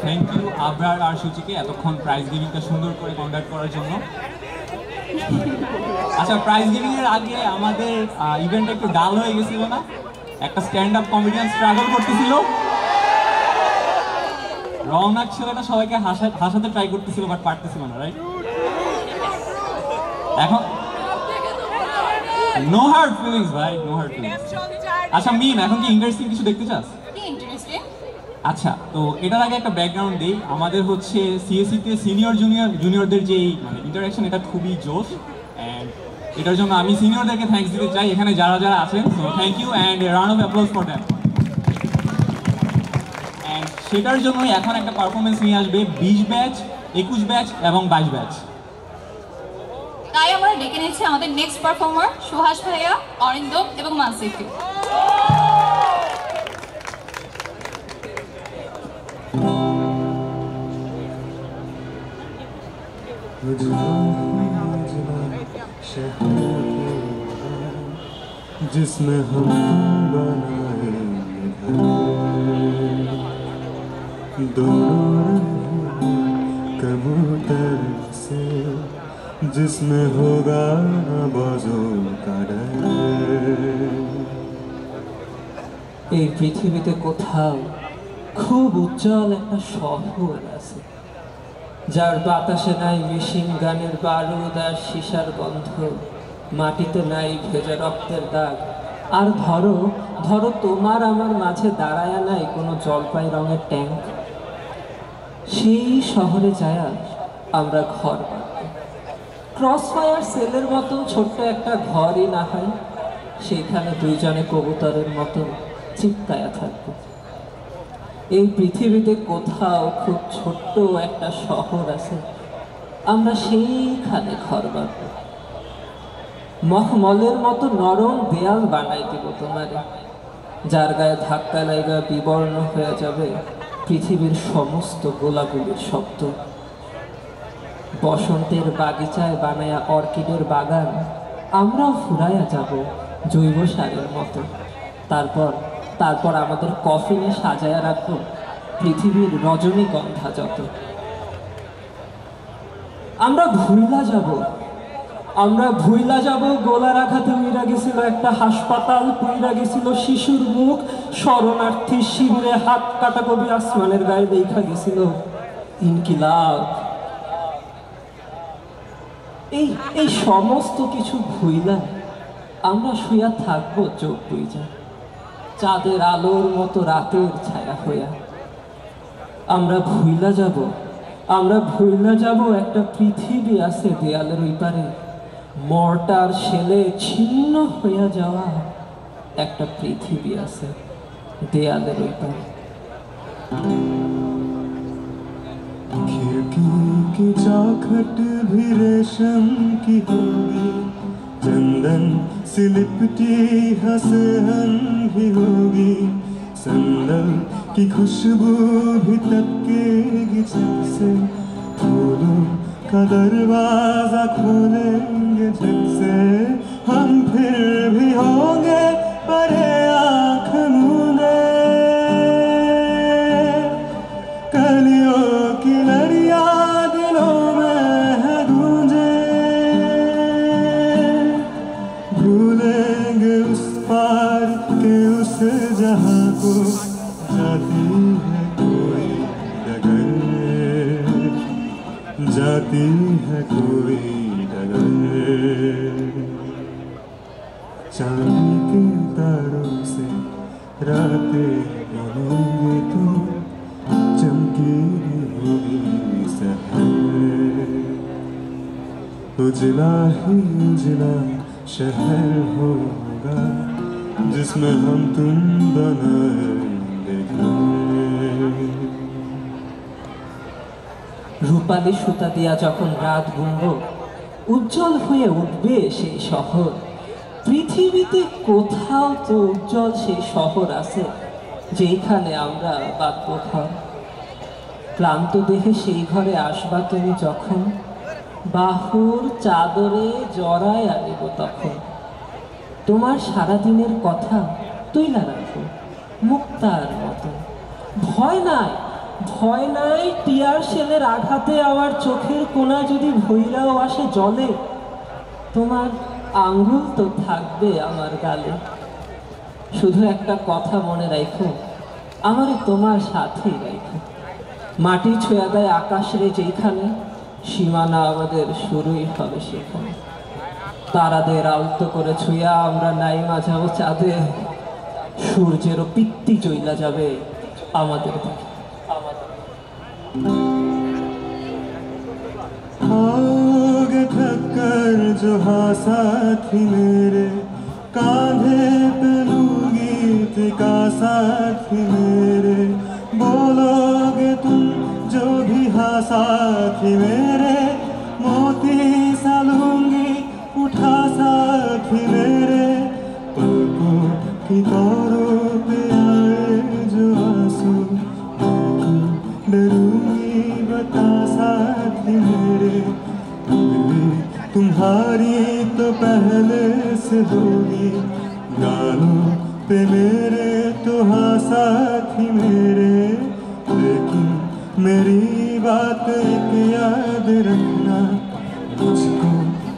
Thank you Abrar আর সূচিকে এতক্ষণ prize গিভিংটা সুন্দর করে কন্ডাক্ট করার জন্য। আচ্ছা, প্রাইজ গিভিং এর আগে আমাদের ইভেন্টটা একটু ডাল হয়ে গেছিল না? একটা স্ট্যান্ড আপ কমেডিয়ান স্ট্রাগল করতেছিল, রওনাক ছেলেটা সবাইকে হাসাতে ট্রাই করতেছিল বাট পারতেছিল না, রাইট? এখন নো হার্ড ফিলিংস ভাই, নো হার্ড ফিলিংস। আচ্ছা মিম, এখন কি ইন্টারেস্টিং কিছু দেখতে চাস? আচ্ছা, তো এটার আগে একটা ব্যাকগ্রাউন্ড দিই। আমাদের হচ্ছে সিএসসিতে সিনিয়র জুনিয়রদের যে মানে ইন্টারাকশন, এটা খুবই জোশ। অ্যান্ড এটার জন্য আমি সিনিয়রদেরকে থ্যাঙ্কস দিতে চাই, এখানে যারা যারা আছেন। So thank you and round of applause for them. And সেটার জন্যই এখন একটা পারফরমেন্স নিয়ে আসবে 20 ব্যাচ, 21 ব্যাচ এবং 22 ব্যাচ। তাই আমরা ডেকে নিচ্ছি আমাদের নেক্সট পারফর্মার সুহাস ভাইয়া, অরিন্দম এবং মানসিফি। जिसमें हम बनाएंगे दोनों कबूतर से, जिसमें होगा बाजों का डर। এই পৃথিবীতে কোথাও খুব উজ্জ্বল একটা শহর আছে, যার বাতাসে নাই মেশিন গানের বারুদ আর সীসার গন্ধ, মাটিতে নাই ভেজা রক্তের দাগ। আর ধরো ধরো তোমার আমার মাঝে দাঁড়ায় নাই কোনো জলপাই রঙের ট্যাঙ্ক। সেই শহরে যায়া আমরা ঘর বাঁধব, ক্রস ফায়ার সেলের মতন ছোট্ট একটা ঘরই না হয়, সেইখানে দুইজনে কবুতরের মতন চিপকায়া থাকবো। এই পৃথিবীতে কোথাও খুব ছোট্ট একটা শহর আছে, আমরা সেইখানে ঘর বাঁধব। মখমলের মতো নরম দেয়াল বানাই দিব তোমারে, যার গায়ে ধাক্কা লাগা বিবর্ণ হয়ে যাবে পৃথিবীর সমস্ত গোলাগুলির শব্দ। বসন্তের বাগিচায় বানায়া অর্কিডের বাগান আমরাও ফুরাইয়া যাব জৈব সারের মতো। তারপর আমাদের কফিনে সাজায়া রাখবো পৃথিবীর রজনীগন্ধা যত। আমরা ভুইলা যাব গোলারাঘাতে উইরা গেছিল একটা হাসপাতাল, পুইরা গেছিল শিশুর মুখ, শরণার্থী শিবিরে হাত কাটা কবি আসমানের গায়ে দেখা গেছিল ইনকিলাব। এই সমস্ত কিছু ভুইলা আমরা শুয়া থাকবো চোখ বুইজা, চাঁদের আলোর মতো রাতের ছায়া হইয়া। আমরা ভুইলা যাব একটা পৃথিবী আছে দেয়ালের ওই পারে, মর্টার শেলে ছিন্ন হইয়া যাওয়া একটা পৃথিবী আছে দেয়ালের ওই পারে। खिड़की की चौखट भी रेशम की होगी, चंदन से लिपटी हसन भी होगी, संदल की खुशबू भी तपकेगी छत से, फूलों का दरवाजा खोलेंगे झट से, हम फिर भी होंगे परे आँख मूंदे, कलियों की लड़ियाँ दिलों में है गूंजे, भूलेंगे उस पार के उस जहाँ को, जाती है कोई डगर, जाती है कोई डगर। चांदी के तारों से रातें बनेंगे तो चमकी होगी सहर, उजला ही उजला शहर होगा जिसमें हम तुम बनाएंगे घर। রূপালী সুতা দিয়া যখন রাত গুনব, উজ্জ্বল হয়ে উঠবে সেই শহর। পৃথিবীতে কোথাও তো উজ্জ্বল সেই শহর আছে যেখানে আমরা বাঁধব ঘর। ক্লান্ত দেহে সেই ঘরে আসবা তুমি যখন, বাহুর চাদরে জড়ায় আনিব তখন। তোমার সারাদিনের কথা তুইলা রাখবো মুক্তার মতো। ভয় ভয় নাই টিয়ার শেলের আঘাতে আমার চোখের কোনা যদি ভৈরাও আসে জলে, তোমার আঙ্গুল তো থাকবে আমার গালে। শুধু একটা কথা মনে রাখো, আমারে তোমার সাথেই রাখো। মাটি ছুঁয়া দেয় আকাশরে যেখানে, সীমানা আমাদের শুরুই হবে সেখানে। তারাদের আলতো করে ছুঁয়া আমরা নাইমা যাবো চাঁদে, সূর্যেরও পিত্তি চইলা যাবে আমাদের থেকে। आओगे थक कर जो हाँ साथी मेरे, कांधे पे लूंगी का साथी मेरे। बोलोगे तुम जो भी हाँ साथी मेरे, मोती सा लूंगी उठा साथी मेरे। पलकों की तारों पे आए जो आंसू, डरूंगी बता साथी मेरे। तुम्हारी तो पहले से होगी, गालों पे मेरे तो हाँ साथी मेरे। लेकिन मेरी बात एक याद रखना, मुझको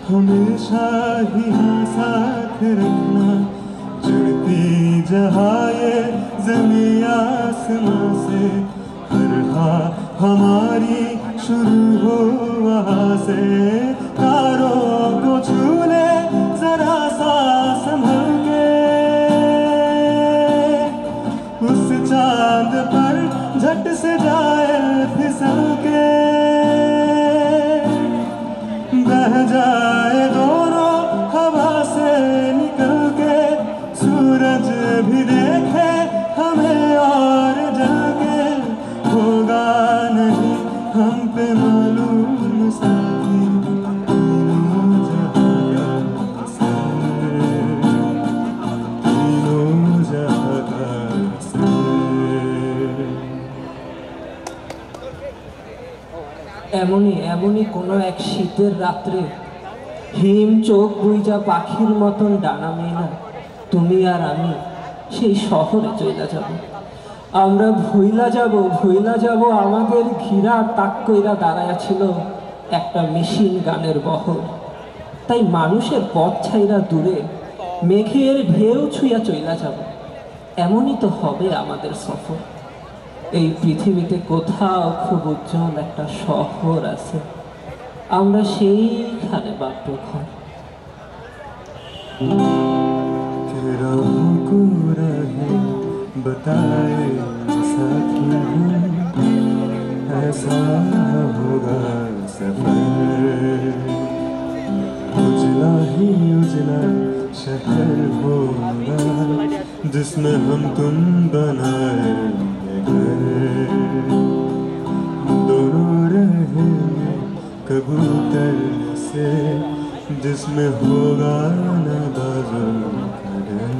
हमेशा ही हाँ साथ रखना। जुड़ती जहाँ ये ज़मीं आसमां से, हर हाँ हमारी शुरू हो वहाँ से। तारों को छू ले जरा सा संभल के, उस चांद पर झट से जाए फिसल के। बह जाए दोनों हवा से निकल के, सूरज भी देखे हमें और जगे। होगा नहीं हम पे मालूम साथी, तीनों जहां का असर, तीनों जहां का असर। এমনই এমনই কোনো এক শীতের রাত্রে হিম চোখ বুইজা পাখির মতন ডানা মেলা তুমি আর আমি সেই শহরে চইলা যাব। আমরা ভুইলা যাব আমাদের ঘিরা তাক কইরা দাঁড়ায়া ছিল একটা মেশিন গানের বহর। তাই মানুষের পথ ছাইরা দূরে মেঘের ঢেউ ছুঁয়া চইলা যাব। এমনই তো হবে আমাদের সফর। এই পৃথিবীতে কোথাও খুব উজ্জ্বল একটা শহর আছে, আমরা সেইখানে বাপ্য ঘর। राहों को रहे बताए साथी, ऐसा होगा सफर। उजला ही उजला शहर होगा, जिसमें हम तुम बनाएंगे घर। दोनों रहेंगे कबूतर से, जिसमें होगा ना बाजू का डर।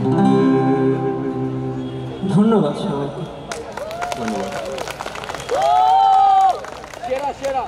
ধন্যবাদ সবাইকে। ধন্যবাদ। সেরা